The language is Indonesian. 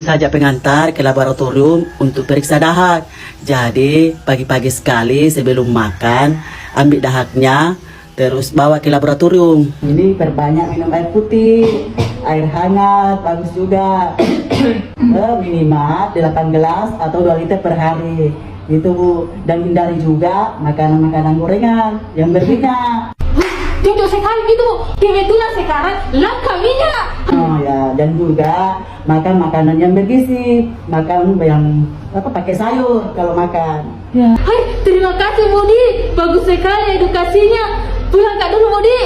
Ngajak pengantar ke laboratorium untuk periksa dahak. Jadi pagi-pagi sekali sebelum makan, ambil dahaknya, terus bawa ke laboratorium. Ini perbanyak minum air putih, air hangat, bagus juga. Minimal 8 gelas atau 2 liter per hari. Gitu Bu. Dan hindari juga makanan-makanan gorengan yang berminyak. Jujur sekali gitu, kebetulan sekarang langka minyak. Oh ya, dan juga makan makanan yang bergizi, makan yang pakai sayur kalau makan. Ya. Hai, terima kasih Budi, bagus sekali edukasinya. Pulang kak dulu Budi.